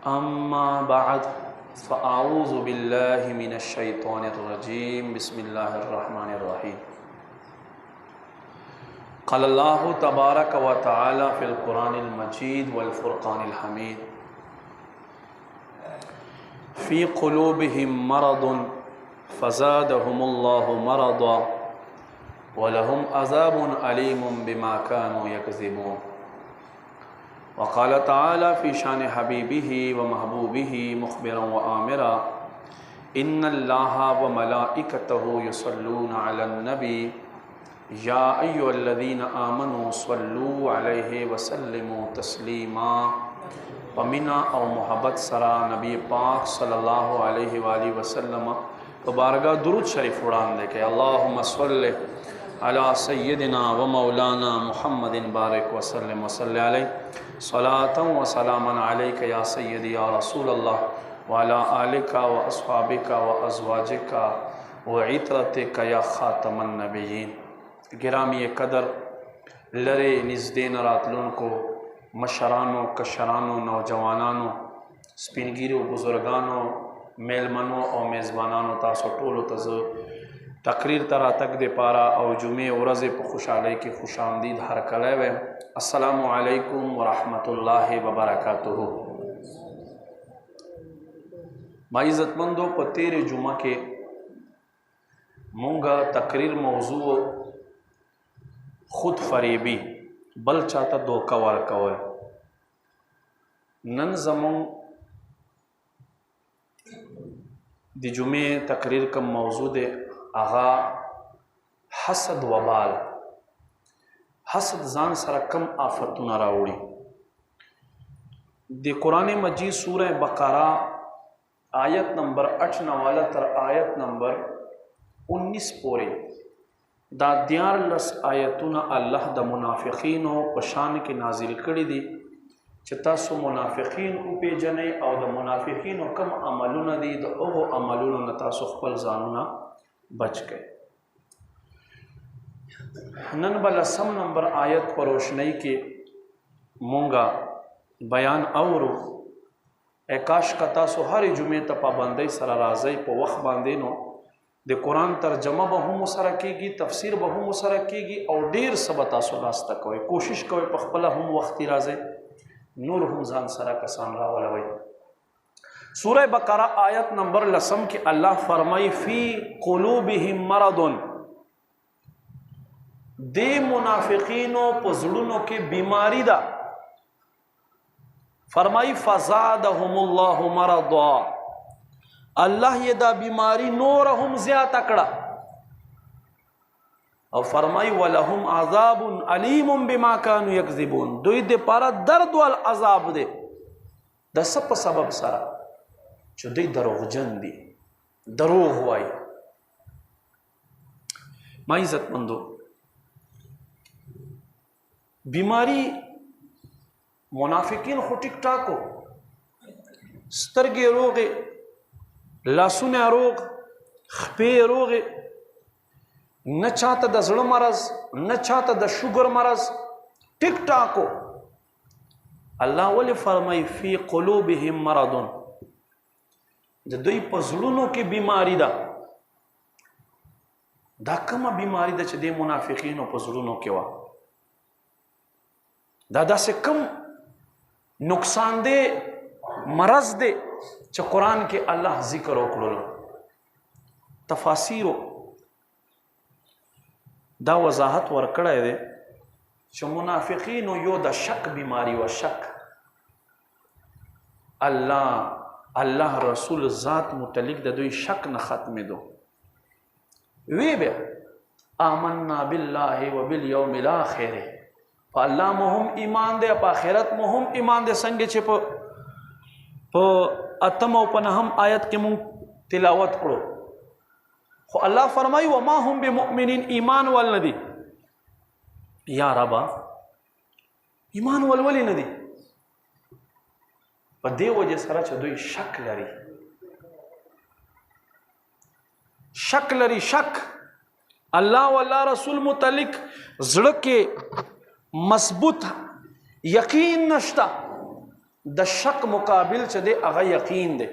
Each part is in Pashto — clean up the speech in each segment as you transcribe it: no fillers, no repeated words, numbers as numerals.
अम्मा बाद फ़अऊज़ु बिल्लाहि मिनश शैतानिर रजीम बिस्मिल्लाहिर रहमानिर रहीम। क़ालल्लाहु तबारक व तआला फ़िल क़ुरानिल मजीद वल फ़ुरक़ानिल हमीद फ़ी क़ुलूबिहिम मरदुन फ़ज़ादहुमुल्लाहु मरदा व लहुम अज़ाबुन अलीमुम बिमा कानू यकज़िबून। वक़ाल तआला फ़ी शान हबीबिही व महबूबिही मुख़बिरन व आमिरा इन्नल्लाहा व मलाइकतहु युसल्लूना अलन नबी या अय्युहल्लज़ीना आमनू सल्लू अलैहि व सल्लिमू तस्लीमा। पमिना और मोहब्बत सरा नबी पाक सल्लल्लाहु अलैहि वसल्लम तो बारगाह दुरूद शरीफ उड़ान दे के अल्लाहुम्मा सल्लि अला सय्यदिना व मौलाना मुहम्मदिन बारिक वसल्लम वसल्लि अलैहि सलातन व सलामन अलैका या सय्यदी या रसूल अल्लाह व अला आलिका व अस्हाबिका व अज़वाजिका व इतरतिका या ख़ातमन नबिय्यीन। गिरामी कदर लरे निज़दीन रातलून को मशरानो कशरानो नौजवानानो स्पिनगिरो बुजुर्गानो मेलमनो और मेज़बानानो तासो टोलो तज़ तकरीर तरा तक दे पारा और जुमे औरज़े पर खुशाले की खुशामदीद हर कले वे। अस्सलामु अलैकुम व रहमतुल्लाहि व बरकातुहू। माई इज़्ज़तमंदो प तेरे जुमा के मूंगा तकरीर मौजू खुद फरेबी बल चाहता धोखा वर्कवल। नन ज़मों दी जुमे तकरीर का मौजू दे आगा हसद वबाल। हसद जान सरा कम आफतुन राउड़ी। दे कुरान मजीद सूरह बकरा आयत नंबर 8 नवाला तर आयत नंबर 19 पोरे दा दियार लस आयतुना अल्लाह द मुनाफिकीन पशान के नाजिल कड़ी दी चिता सो मुनाफिकीन उपे जने और द मुनाफिकीन कम अमलुना दी द ओहो अमलुना नता सो खपल जानना बच गए। नन बलसम नंबर आयत पर रोशनी के मूंगा बयान और एकाश कता सो हर जुमे त पाबंदी सरा राज़ई पर वक़्त बांधे नो दे कुरान तर्जमा बहु मुसरा कीगी तफसीर बहु मुसरा कीगी और ढेर सबता सो रास्ता कोई कोशिश कोई पखपला हम वक्ती राजे नूर हम जान सरा कसान रावलवई। सूरह बकरा आयत नंबर लसम के अल्लाह फरमाई फ़ी क़ुलूबिहिम मरदुन दे मुनाफिकीनों पजड़ुनों के बीमारी दा फरमाई फ़ज़ादहुमुल्लाहु मरदा अल्लाह ये दा बीमारी नूरहुम ज़्यादा तकड़ा और फरमाई वलहुम अज़ाबुन अलीमुम बिमा कानू यकज़िबून। दुई दे पारा दर्द वाल अज़ाब दे द सब सबब सरा जो दे दरोगजन दी दरोग हुआई। माई इज़्ज़तमंदो बीमारी मुनाफिकीन खो टिक टाको स्तरगे रोगे लासुने रोग खपे रोगे न चाहता द जड़ मरज न चाहता द शुगर मरज टिक टाको अल्लाह वली फरमाई फ़ी क़ुलूबिहिम मरदुन द दुई पजड़ुनों की बीमारी दा कमा बीमारी दा च दे मुनाफिकीन पजड़ुनों के वा दादा से कम नुकसान दे मरज दे च कुरान के अल्लाह जिक्र ओकड़ो तफासीरो दा वजाहत वर्कड़े दे च मुनाफिकीन यो द शक बीमारी व शक अल्लाह रसूल ज़ात मुतलिक द दुई शक न ख़त्म दो वे बे आमन्ना बिल्लाहि व बिल यौमिल आखिर अल्लाह मोहम ईमान दे अप आखिरत मोहम ईमान दे संगे छे प अतम उपनहम आयत के मुंह तिलावत करो खो अल्लाह फरमाई वमा हुम बिमुमिनीन ईमान वाल नदी या रबा ईमान वाल वली नदी पर दे वजह सरा चदोई शक लरी शक अल्लाह वाला रसूल मुतलिक जड़ के मजबूत यकीन नश्ता د شک مقابل چې دی هغه یقین دی.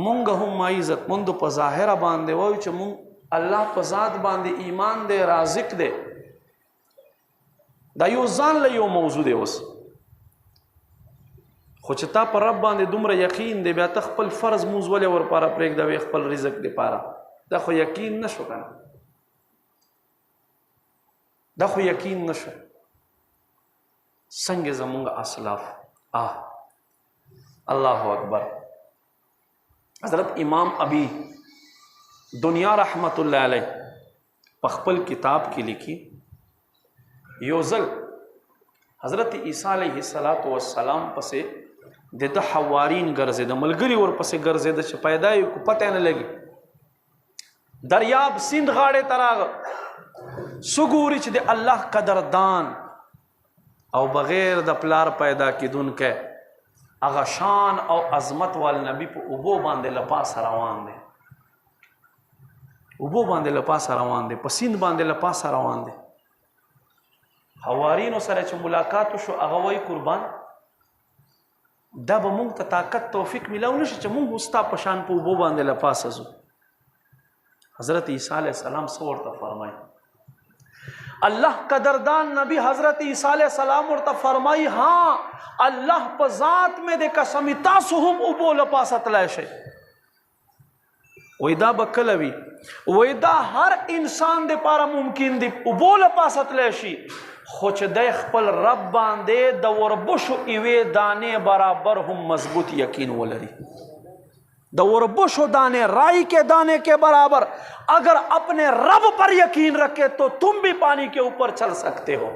مونږ هم عزت مند په ظاهره باندې وایو چې مونږ الله په ذات باندې ایمان دی، رازق دی. دا یو ځان له یو موضوع دی. اوس خو چې تا په رب باندې دومره یقین دی، بیا ته خپل فرض مونځ ولې ورپاره پرېږدوې خپل رزق دپاره؟ دا خو یقین نه شو که نه؟ دا خو یقین نه شو. څنګه زمونږ اسلاف الله اکبر. حضرت امام ابی دنیا رحمت الله علیه په خپل کتاب کې لیکي، یو ځل حضرت عیسی علیه السلام پسې د ده حوارین ګرځېده، ملګري ورپسې ګرځېده چې پیدا یې کو پته نه لګي. دریاب سیند غاړې ته راغه، څو ګوري چې د الله قدردان او بغیر د پلار پیدا کیدونکی هغه شان او عظمت وال نبی په اوبو باندې له پاسه روان دی، اوبو باندې له پاسه روان دی، په سیند باندې له پاسه روان دی. حوارینو سره چې ملاقات وشو، هغه وایي قربان دا به مونږ ته طاقت توفیق میلاو نشي چې مونږ ستا په شان په اوبو باندې له پاسه ځو. حضرت عیسی علیه السلام څه ورته فرمایي؟ الله قدردان نبی حضرت عیسی علیہ السلام ورته فرمائی، ہاں اللہ په ذات میں دے قسمی تاسو هم اوبو لپاسه تلای شئ. وی دا بکله وی، وی دا هر انسان دے پاره ممکن دی اوبو لپاسه تلای شي، خو چې دی خپل رب باندې د وربشو ایوې دانې برابر هم مضبوط یقین ولري. د وربشو دانے رائی کے دانے کے برابر اگر اپنے رب پر یقین رکھے تو تم بھی پانی کے اوپر چل سکتے ہو.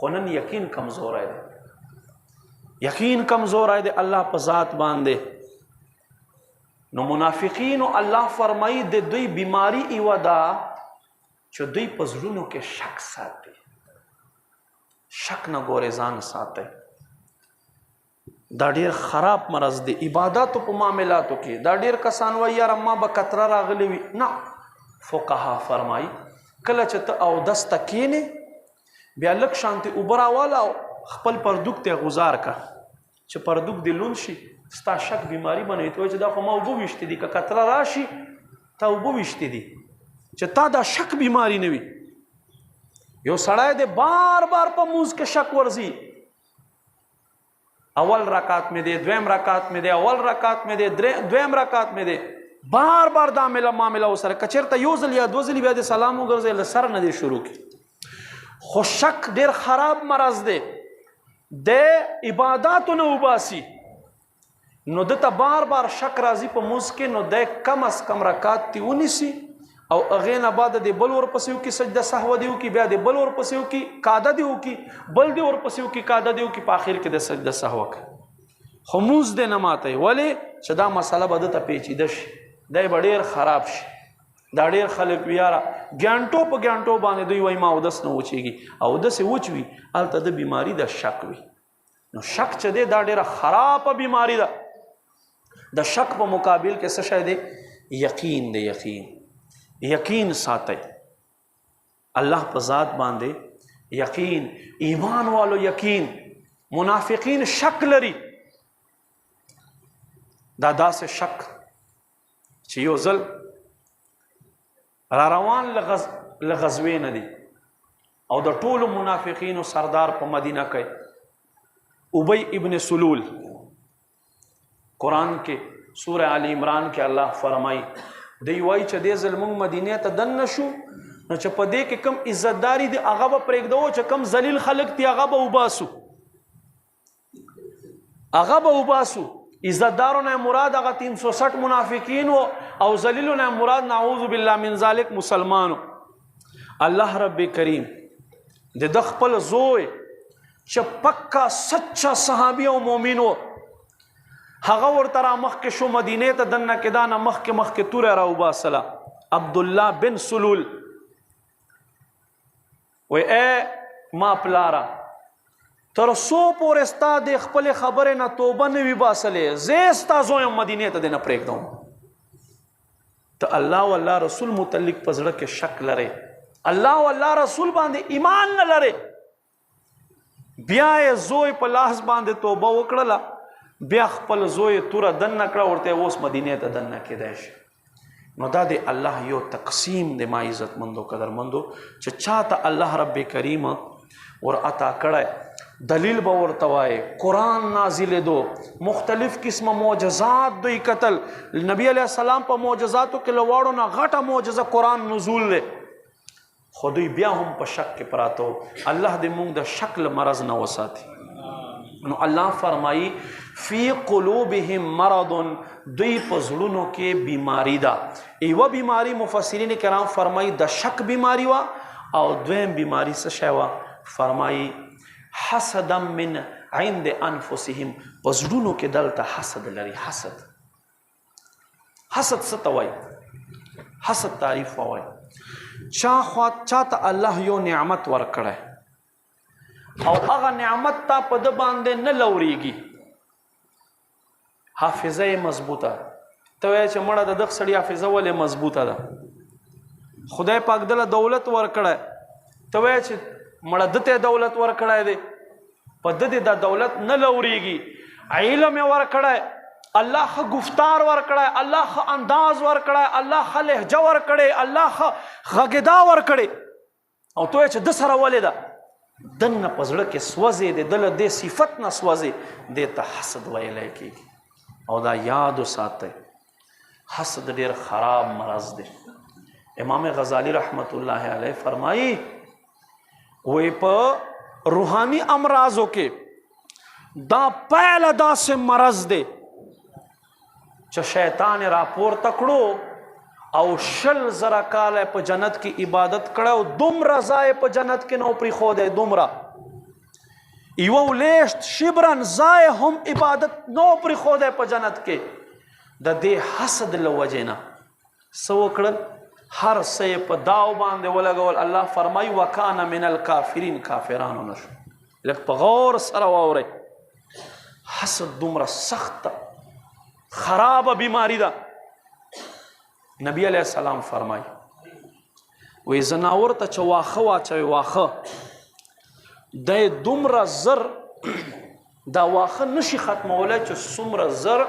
خونن یقین کمزور ہے دے، یقین کمزور ہے دے اللہ پر ذات باندے. نو منافقین اللہ فرمائی دے دوی بیماری ایوہ دا چو دوی پزرونو کے شک ساتے، شک نہ گورزان ساتے. دا ډیر خراب مرض دی عباداتو په معاملاتو کې. دا ډیر کسان وایي یاره ما به کتره راغلی وي. نه، فقها فرمایي کله چې ته اودس ته کښېنې بیا لږ شانتې اوبه راواله او خپل پردوک ته غوزار که، چې پردوک دې لوند شي ستا شک بیماري بنوي. ته وایي چې دا خو ما اوبه ویشتې دي، که کتره راشي تا اوبه ویشتې دي، چې تا دا شک بیماري نه وي. یو سړی دی بار بار په مونځ کې شک ورځي، اول رکعت میں دے، دویم رکعت میں دے، اول رکعت میں دے، دویم رکعت میں دے، بار بار دا معاملہ سره کچرته یو ځل یا دو ځل بیا د سلام وګرځي له سر نه دی شروع کی. خو شک ډیر خراب مرض دی، د عباداتو نه وباسي. نو دته بار بار شک راځي په موږ کې، نو د کم از کم رکعت تی ونیسي او هغې نه بعد د بل ورپسې وکړي سجده سهوه دی وکړي، بیا د بل ورپسې وکړي قاعده دی وکړي، بل دی ورپسې وکړي قاعده دی وکړي، په آخر کې د سجده سهوه کوي. خو مونځ دی نه ماتوي. ولې؟ چې دا مسله به دته پیچیده شي، دی به ډېر خراب شي. دا ډېر خلک وي یاره ګانټو په ګانټو باندې دوی وایي ما اودس نه وچېږي، اودس یې وچ وي هلته د بیماري د شک وي. نو شک چې دی دا ډېره خرابه بیماري ده. د شک په مقابل کې څه شی دی؟ یقین دی. یقین ساتي الله په ذات باندې یقین. ایمان والو یقین. منافقین شک لري. دا داسې شک چې یو ځل را روان لغزوې نه دي او د ټولو منافقینو سردار په مدینه کې ابی ابن سلول. قرآن کې سورہ آل عمران کې الله فرمایي دی وایي چې دې ځل موږ مدینې ته دننه شو نو چې په دې کې کم عزتداري دي هغه به پرېږدو، چې کم ذلیل خلک دي هغه به وباسو، هغه به وباسو. عزتدارو نه مراد هغه 360 منافقین او ذلیلو نه مراد نعوذ بالله من ذلک مسلمانو. الله رب کریم د خپل زوی چې پکا سچا صحابي او مؤمن و هغه ورته را مخکې شو مدینې ته دننه کې دا نه مخکې توره را وباسله. عبدالله بن سلول وی اے ما پلاره تر څو پورې ستا د خپلې خبرې نه توبه نه وي باسلې زه ستا زوی یم مدینې ته دې نه پرېږدم. ته الله و الله رسول متعلق په زړه کې شک لرې، الله و الله رسول باندې ایمان نه لرې. بیا یې زوی په لاس باندې توبه وکړله، بیا خپل زوی توره دننه کړه، ورته اوس مدینې ته دننه کېدای شي. نو دا د الله یو تقسیم د ما عزتمندو قدرمندو چې چاته الله رب کریم ور عطا کړی، دلیل به ورته وایي، قرآن نازلېدو، مختلف قسمه معجزات دوی کتل. نبی علیه السلام په معجزاتو کې له واړو نه غټه معجزه قرآن نزول دی، خو دوی بیا هم په شک کې پراته وو. الله دې موږ د شک له مرض نه وساتي. نو الله فرمایي فی قلوبهم مرض، دوی په زړونو کې بیماری ده. یوه بیماری مفسرین کرام فرمایي د شک بیماری وه، او دویم بیماری څه شی وه؟ فرمایي حسدا من عند انفسهم، په زړونو کې دلته حسد لري. حسد څه ته وایي؟ حسد تعریف وایي چاته الله یو نعمت ورکړی او هغه نعمت تا په ده باندې نه لورېږي، حافظه یې مضبوطه. ته وایې چې مړه د دغه سړي حافظه ولې مضبوطه ده؟ خدای پاک دله دولت ورکړی، ته وایې چې مړه ده ته دولت ورکړی دی، په ده دې دا دولت نه لورېږي. علم یې ورکړی، الله ښه گفتار ورکړی، الله ښه انداز ورکړی، الله ښه لهجه ورکړی، الله ښه غږېدا ورکړی، او ته وایې چې ده سره ولې ده؟ دننه په زړه کې سوځې دی، د له دې صفت نه سوځې، دې ته حسد ویلی کېږي. او دا یاد وساتئ، حسد ډېر خراب مرض دی. امام غزالی رحمت الله علیه فرمایي وی په روحانی امراضو کې دا پهله داسې مرض دی چې شیطان راپورته کړو او 100,000 کاله په جنت کې عبادت کړه او دومره ځای په جنت کې نو پرېښودی، دومره یوه ولیشت شبرن ځای هم عبادت نو پرېښودی په جنت کې. د دې حسد له وجې نه څه وکړل؟ هر څه یې په داو باندې ولګول. الله فرمایي وکانه من الکافرین، کافرانو نه شو. لږ په غور سره واورئ، حسد دومره سخته خرابه بیماری ده. نبی علیه السلام فرمایي وی زناور ته چې واښه واچوي، واښه دی دومره زر دا واښه نشي ختمولی چې څومره زر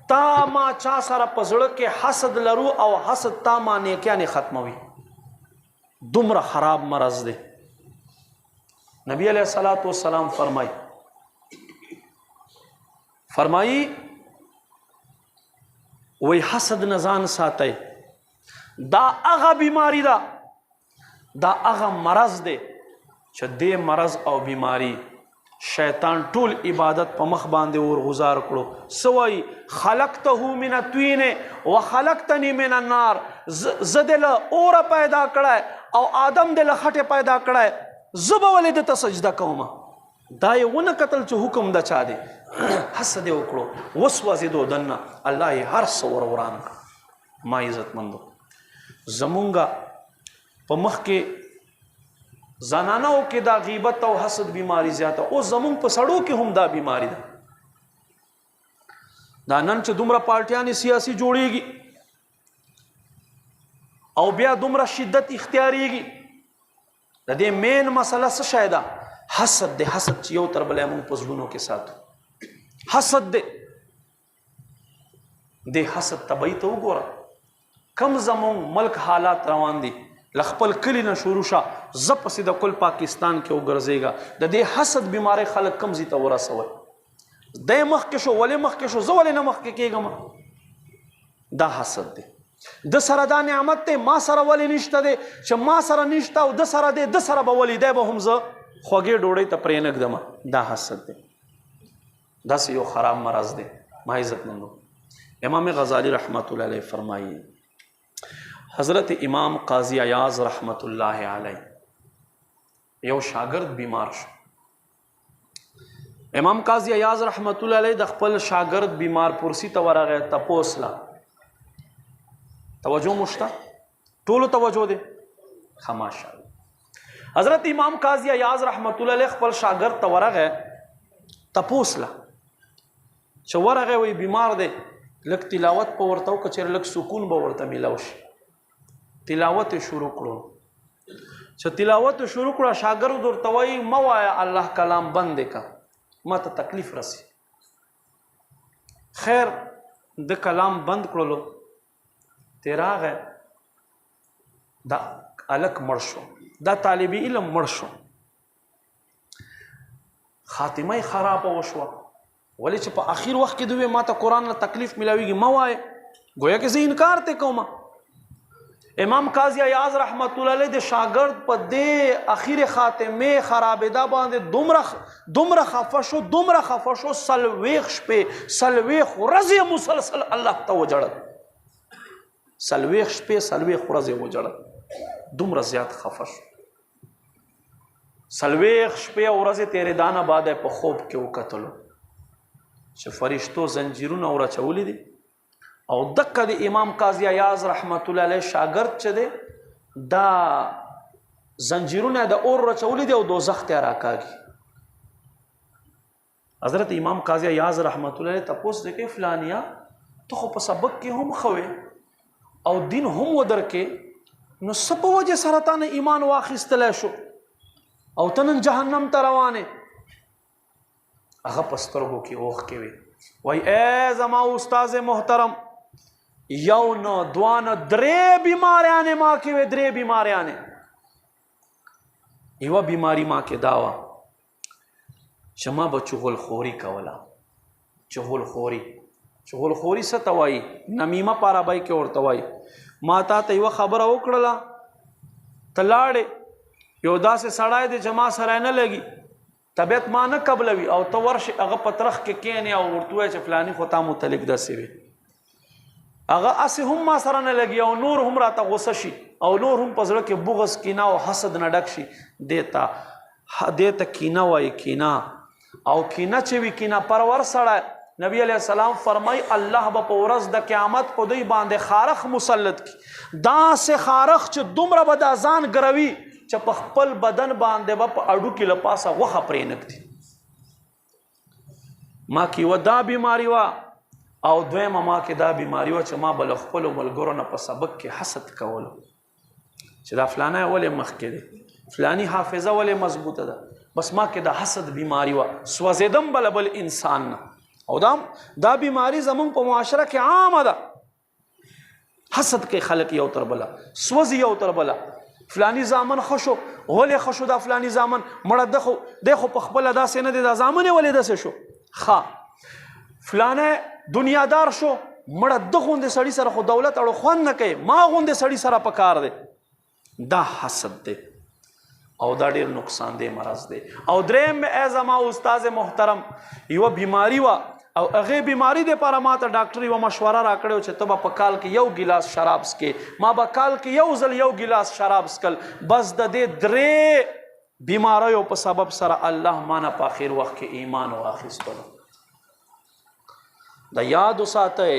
تا ما چا سره په زړه کې حسد لرو او حسد تا ما نیکیانې ختموي. دومره خراب مرض دی. نبی علیه السلام فرمایي وی حسد نه ځان ساتئ، دا هغه بیماری ده، دا هغه مرض دی چې دې مرض او بیماری شیطان ټول عبادت په مخ باندې ورغزار کړو. څه وایي؟ خلقته من الطین وخلقتنی من النار، زه دې له اوره پیدا کړی او آدم دې له خټې پیدا کړی، زه به ولې دې ته سجده کومه؟ دا یې ونه کتل چې حکم د چا دی؟ حسد یې وکړو، وسوځېدو دننه، الله یې هر څه وران کړ. ما عزتمندو زمونږه په مخ کې زنانو کې دا غیبت او حسد بیماری زیاته، او زمونږ په سړو کې هم دا بیماری ده. دا نن چې دومره پارټیانې سیاسي جوړیږي او بیا دومره شدت اختیاریږي، د دې مین مسله څه شی ده؟ حسد دی. حسد چې یو تر بلی مونږ په زړونو کې ساتو، حسد دی. دې حسد طبعی ته وګوره، کم زمونږ ملک حالات روان دي، لخپل کلی نه شروع شه، زه پسې د کل پاکستان کې وګرځېږه. د دې حسد بیماری خلک کم ځي ته ورسوئ. دی مخکې شو، ولې مخکې شو؟ زه ولې نه مخکې کېږم؟ دا حسد دی. د سره دا نعمت دی، ما سره ولې نشته دی؟ چې ما سره نشته او د سره دی، د سره به ولې دی به هم زه خوږې ډوډۍ ته پرېنږدم. دا حسد دی. داسې یو خراب مرض دی. ما عزتمندو امام غزالی رحمت الله علیه فرمایي، حضرت امام قاضی عیاض رحمت الله علیه یو شاگرد بیمار شو. امام قاضی عیاض رحمت الله علیه د خپل شاگرد بیمار پرسی ته ورغی، تپوس لا توجه مشته، ټولو توجه دی. خاماشه حضرت امام قاضی عیاض رحمت الله علیه خپل شاگرد ته ورغی، تپوس لا چې ورغی وی بیمار دی، لږ تلاوت په ورته وکړه چې لږ سکون به ورته میلاو شي. تلاوت شروع کړو، چې تلاوت شروع کړه شاګرد ورته وایي مه وایه الله کلام بند کا ما ته تکلیف رسی. خیر د کلام بند کړلو تیراغه دا الک مړ شو، دا طالب علم مړ شو، خاتمه خراب وشوه. ولی چې په اخیر وخت کې دوی ما ته قرآن له تکلیف ملاویږي ما وایه گویا کې زه انکار ته کوم. امام قاضی ایاز رحمت الله علیه د شاګرد په دې اخیر خاتمه خرابېدا باندې دومره خفه شو سلويخ شپې سلويخ ورځې مسلسل الله ته وجړل، سلويخ شپې سلويخ ورځې وجړل، دومره زیات خفه شو. سلويخ شپې ورځې تیرې دانه بعد په خوب کې وکتلو چې فرشتو زنجیرونه ورچولې دي او دقه د امام قاضی ایاز رحمت الله علیه شاګرد چې دی دا زنجیرونه د اور رچولې دي او دوزخ ته راکاږي. حضرت امام قاضی ایاز رحمت الله علیه تپوس دی کې فلانیا ته خو په سبق کې هم خوې او دین هم ودرکې نو څه په وجه سره تا نه ایمان واخیستلی شو او ته نن جهنم ته روانې؟ هغه په سترګو کې اوښ کې وي وایي ای زما استاد محترم یو نه دوه نه درې بیماریانې ما کې وې، درې بیماریانې. یوه بیماري ما کې دا وه چې ما به چغلخوري کوله. چغلخوري څه ته وایي؟ نمیمه پارابی کې ورته وایي. ما تا ته یوه خبره وکړله ته لاړې یو داسې سړی دی چې ما سره نه لګي طبیعت ما نه قبلوي او ته ورشي هغه په ترخ کې کینې او ورته وایي چې فلاني خو تا متعلق داسې وي، هغه اسې هم ما سره نه لګي او نور هم راته غوسه شي او نور هم په زړه کې بغض کینه او حسد نه ډک شي. دې ته کینه وایي، کینه. او کینه چې وي کینه پرور سړی نبی علیہ السلام فرمای الله به په ورځ د قیامت په دوی باندې خارخ مسلط کی، داسې خارخ چې دومره به د ځان ګروي چې په خپل بدن باندې به په اډو کې له پاسه غوښه پرې نږدي. ما کې یوه دا بیماري وه او دویمه ما کې دا بیماري وه چې ما به له خپلو ملګرو نه په سبق کې حسد کولو چې دا فلانی ولې مخکې دی، فلانی حافظه ولې مضبوطه ده. بس ما کې د حسد بیماري وه، سوځېدم به له بل انسان نه. او دا بیماری زمونږ په معاشره کې عامه ده. حسد کوي خلک یو تر بله، سوځي یو تر بله. فلانی زامن خوشو ولې خوشو دا فلانی زامن مړه دی خو په خپله داسې نه دی، دا زامن یې ولې داسې شو. فلانی دنیادار شو مړه د غوندې سړي سره خو دولت اړو خوند نه کوي، ما غوندې سړي سره په کار دی. دا حسد دی او دا ډیر نقصان دی، مرض دی. او دریم ای زما استاد محترم یوه بیماری وه او هغې بیماری دپاره ما ته ډاکټر یوه مشوره راکړې چې ته به په کال کې یو ګیلاس شراب څکې. ما به کال کې یو ځل یو ګیلاس شراب څکل. بس د دې درې بیماریو په سبب سره الله ما نه په آخر وخت کې ایمان واخیستلو. دا یاد وساتئ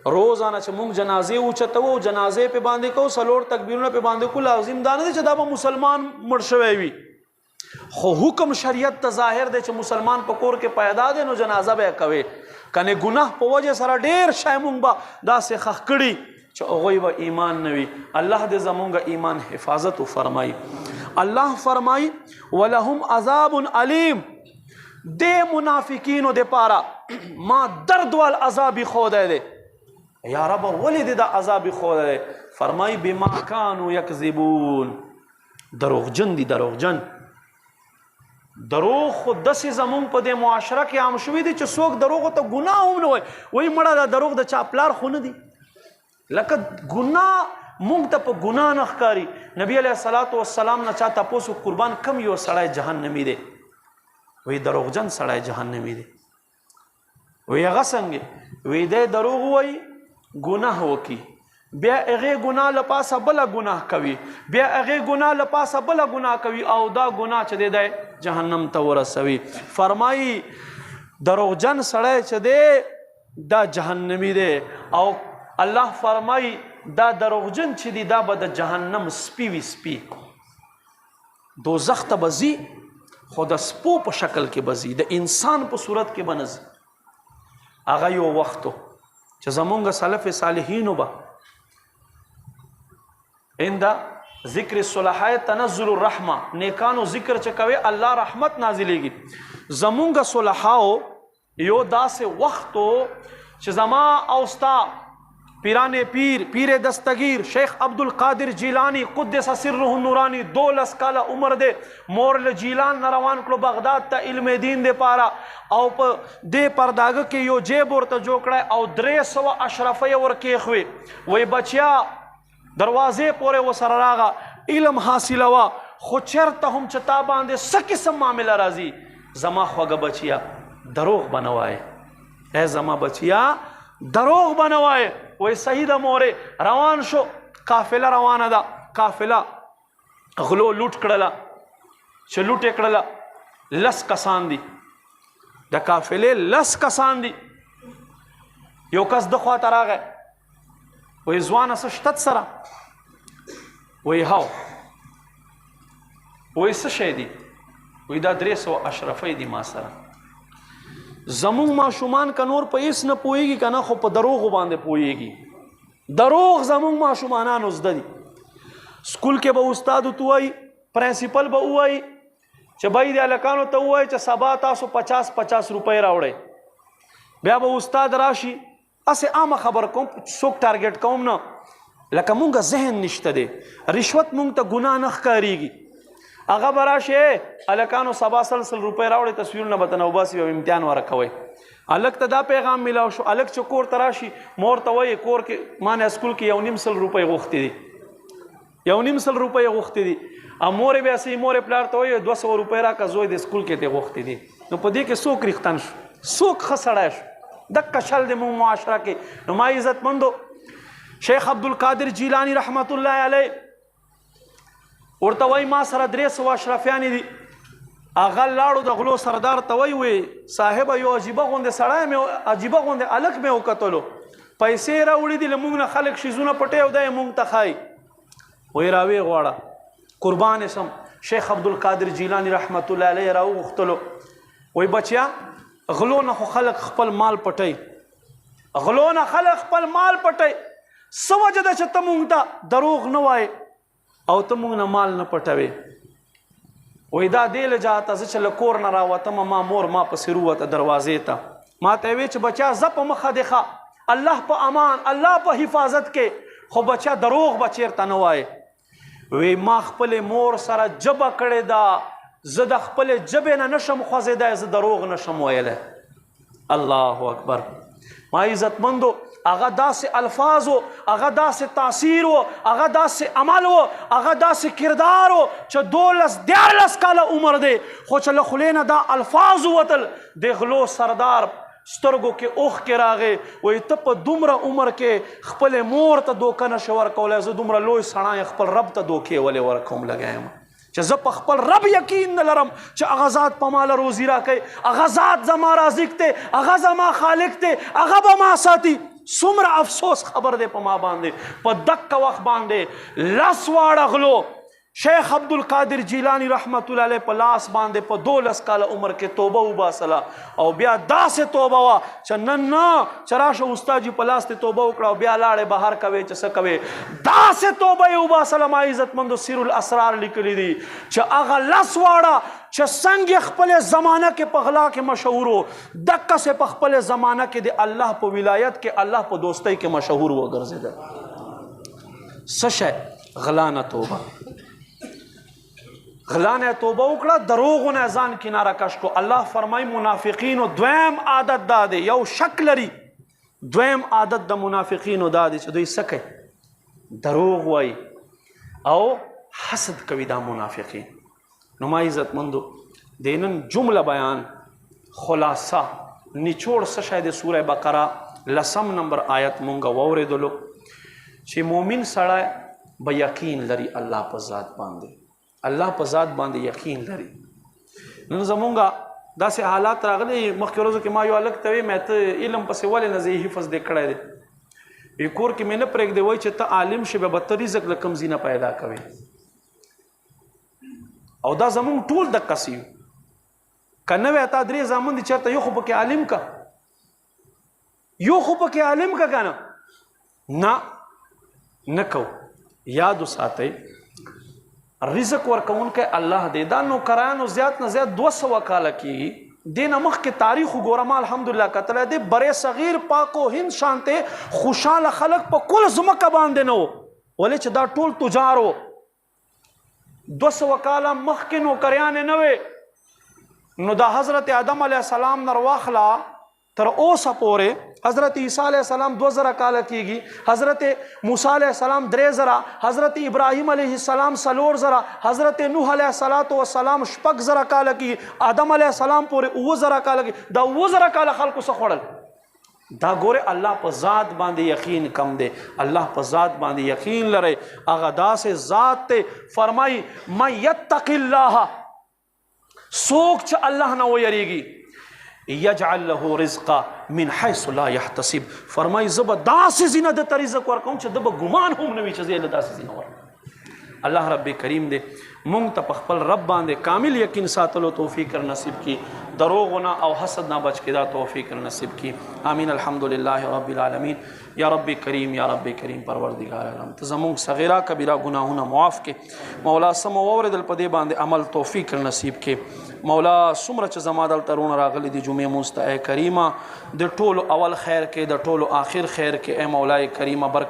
روزانه چې موږ جنازې اوچتوو جنازې پې باندې کوو څلور تکبیرونه پې باندې کوو، لازم دا نه دی چې دا به مسلمان مړ شوی وي، خو حکم شریعت ته ظاهر دی چې مسلمان په کور کې پیدا دی نو جنازه به یې کوې. کنې ګناه په وجه سره ډېر شی موږ به داسې ښخ کړي چې هغوی به ایمان نه وي. الله دې زمونږ ایمان حفاظت وفرمایي. الله فرمایي ولهم عذاب علیم، دې منافقینو دپاره ما درد وال عذابی خوده دی. یا رب ولې دې دا عذابی خوده دی؟ فرمایي بما کانوا یکذبون، دروغجن دي، دروغجن. دروغ خو داسې زمونږ په دې معاشره کې عام شوي دي چې څوک دروغو ته ګناه هم نه وایي. وایي مړه دا دروغ د چا پلار خو نه دي، لکه ګناه مونږ ته په ګناه نه ښکاري. نبی علیه الصلاة والسلام نه چا تپوس قربان کم یو سړی جهنمي دی؟ وایي دروغجن سړی جهنمي دی. وایي هغه څنګه؟ وایي دی دروغ وایي ګناه وکړي، بیا هغې ګناه له پاسه بله ګناه کوي، بیا هغې ګناه له پاسه بله ګناه کوي او دا ګناه چې دی جهنم ته ورسوي. فرمایي دروغجن سړی چې دی دا جهنمی دی. او الله فرمایي دا دروغجن چې دی دا به د جهنم سپي وي، سپي دوزخ ته به ځي خو د سپو په شکل کې به ځي، د انسان په صورت کې به نه ځي. هغه یو وختو چې زمونږ سلف صالحینو به انده ذکر صلحای تنزل الرحمه، نیکانو ذکر چې کوي الله رحمت نازلېږي. زمونږ صلحاو یو داسې وختو چې زما او ستا پیران پیر دستگیر شیخ عبدالقادر جیلانی قدس سره النورانی 12 کاله عمر دے مور له جیلان روان کړو بغداد ته علم دین دے پارا او په دې پرداګه کې یو جیب ورته جوړ کړی او 300 اشرفی ورکې خوې وای بچیا دروازې پورې وسره راغه علم حاصل وا خو چرته هم چتا باندې سکه سم معاملہ راځي زما خوګه بچیا دروغ بنوای اے زما بچیا دروغ بنوای. وای صحیح ده موره روان شو قافله روانه ده قافله غلو لوټ کړله چې لوټ کړله 10 کسان دي د قافلې 10 کسان دي. یو کس د خوا ته راغی وای ځوانه څه شته سره وای هاو وای څه شی دي وای دا 300 اشرفی دي ما سره. زمون ماشومان که نور په هیڅ نه پوهیږي که نه خو په دروغو باندې پوهیږي. دروغ زمون ماشومانانو زده دي. سکول کې به استاد ورته وایي پرنسپل به ووایي چې بای دې هلکانو ته ووایي چې سبا تاسو 50 روپۍ راوړئ. بیا به استاد راشي هسې عامه خبر کوم څوک ټارګېټ کوم نه لکه مونږ ذهن نشته دی رشوت مونږ ته ګناه نه ښکارېږي. هغه به راشي هلکانو سبا 100 روپۍ راوړئ تصویرونه به تنه وباسي او امتحان ورکوئ. هلک ته دا پیغام میلاو شو هلک چې کور ته راشي مور ته وایي کور کې ما نه سکول کې 1.5 روپۍ غوښتې دي 1.5 روپۍ غوښتې دي او مور بیا سي مور پلار ته وایي 200 روپۍ راکړه زوی د سکول کې ته غوښتې دي. نو په دې کې څوک ریښتن شو څوک ښه سړی شو دقه شل د مونږ معاشره کې. نو ما عزتمندو شیخ عبدالقادر جیلانی رحمت الله علیه ورته وایي ما سره 300 اشرفیانې دي. هغه لاړو د غلو سردار ته وایي صاحب یو عجیبه غوندې سړی مې عجیبه غوندې هلک مې وکتلو پیسې راوړي دي له موږ نه خلک شیزونه پټوي او دا یې موږ ته ښایي. وایي راویې غواړه قربان سم. شیخ عبدالقادر جیلانی رحمت الله علیه راوغوښتلو وایي بچیا غلو نه خو خلک خپل مال پټوي غلو نه خلک خپل مال پټوي څه وجه ده چې ته موږ ته دروغ نه وایې او ته موږ نه مال نه پټوي. وای دا دی له جهته زه چې له کور نه راوتم ما مور ما پسې رووته دروازې ته ما ته وی چې بچا زه په مخه دی ښه الله په امان الله په حفاظت کې خو بچا دروغ به چېرته نه وایې. وی ما خپلې مور سره جبه کړې ده زه د خپلې جبې نه نشم خوځېدی زه دروغ نشم ویلی. الله اکبر. ما عزتمندو هغه داسې الفاظ و هغه داسې تاثیر و هغه داسې عمل و هغه داسې کردار و چې 12 کاله عمر دی خو چې له خولې نه دا الفاظ ووتل د غلو سردار سترګو کې اوښ کې راغې وایي ته په دومره عمر کې خپلې مور ته دوکه نشې ورکولی زه دومره لوی سړی خپل رب ته دوکې ولې ورکوم لګی یم چې زه په خپل رب یقین نه لرم چې هغه ذات په ما له روزي راکوي هغه ذات زما رازق دی هغه زما خالق دی هغه به ما ساتي. څومره افسوس خبر دی په ما باندې په دقه وخت باندې 10 واړه غلو شیخ عبدالقادر جیلانی رحمت الله علیه په لاس باندې په 12 کاله عمر کې توبه وباسله او بیا داسې توبه وه چې نن نه چې راشه استاد جي په لاس ته توبه وکړه او بیا لاړې بهر کوې چې څه کوې داسې توبه یې وباسله. ما عزتمندو سیر الاسرار لیکلی دي چې هغه 10 واړه چې څنګه خپل زمانه کې په غلا کې مشهور و دقسې په خپل زمانه کې د الله په ولایت کې الله په دوستۍ کې مشهور وګرځېدل. څه شی غلا نه توبه غلا نه توبه وکړه دروغونه ځان کناره کش کو. الله فرمای منافقینو دویم عادت دا دی یو شک لري دویم عادت د منافقینو دا دی چې دوی څه کوي دروغ وایي او حسد کوي دا منافقین. نو ما عزتمندو د نن جمله بیان خلاصه نچوړ څه شی د سوره بقره 10 نمبر آیت مونږ واورېدلو چې مؤمن سړی به یقین لري الله په ذات باندې الله په ذات باندې یقین لري. نن زمونږ داسې حالات راغلي مخکې ورځو کې ما یو هلک ته وی مې ته علم پسې ولې نه ځې حفظ دې کړی دی کور کې مې نه پرېږدې وایي چې ته عالم شې بیا به ته رزق له کوم ځای نه پیدا کوې او دا زمونږ ټول دقسې یو که نه وی تا 3 زامن دي چېرته یو خو پکې عالم که یو خو پکې عالم که که نه نه کو. یاد وساتئ رزق ورکوونکی الله دی. دا نوکرانو زیات نه زیات 200 کاله کېږي. دې نه مخکې تاریخ وګوره ما الحمدلله کتلی دی. برې صغیر پاک و هند شانتې خوشحاله خلک په کل ځمکه باندې نه و، ولې چې دا ټول تجار و. 200 کاله مخکې نوکریانې نه وې. نو دا حضرت آدم علیه السلام نه واخله تر اوسه پورې حضرت عیسی علیہ السلام 2000 کاله کېږي، حضرت موسی علیہ السلام 3000، حضرت ابراہیم علیہ السلام 4000، حضرت نوح علیہ السلام 6000 کاله کېږي، آدم علیہ السلام پورې 9000 کاله کېږي. دا 9000 کاله خلکو څه خوړل؟ دا ګوره الله په ذات باندې یقین کم دی. الله په ذات باندې یقین لرئ، هغه داسې ذات ته فرمایي من یتق الله، څوک چې الله نه ویریږي یجعل له رزقا من حیث لا يحتسب، فرمای زب داسې زینه د رزق ورکوم چې د ګمان هم نوي چې زه له داسې زینه ورکوم. الله رب کریم دې مونږ ته په خپل رب باندې کامل یقین ساتلو توفیق نصیب کی، دروغونه او حسد نه بچ کېدا توفیق نصیب کی. آمین. الحمدلله رب العالمین. یا رب کریم یا رب کریم پروردگار عالم ته زمونږ صغیرا کبیرا گناهونه معاف کې. مولا سم واوریدل په دې باندې عمل توفیق نصیب کې. مولا څومره چې زما دلته رونه راغلي دي جمعې مونځ ته ای کریمه د ټولو اول خیر کې د ټولو آخر خیر کې ای مولای کریمه برکت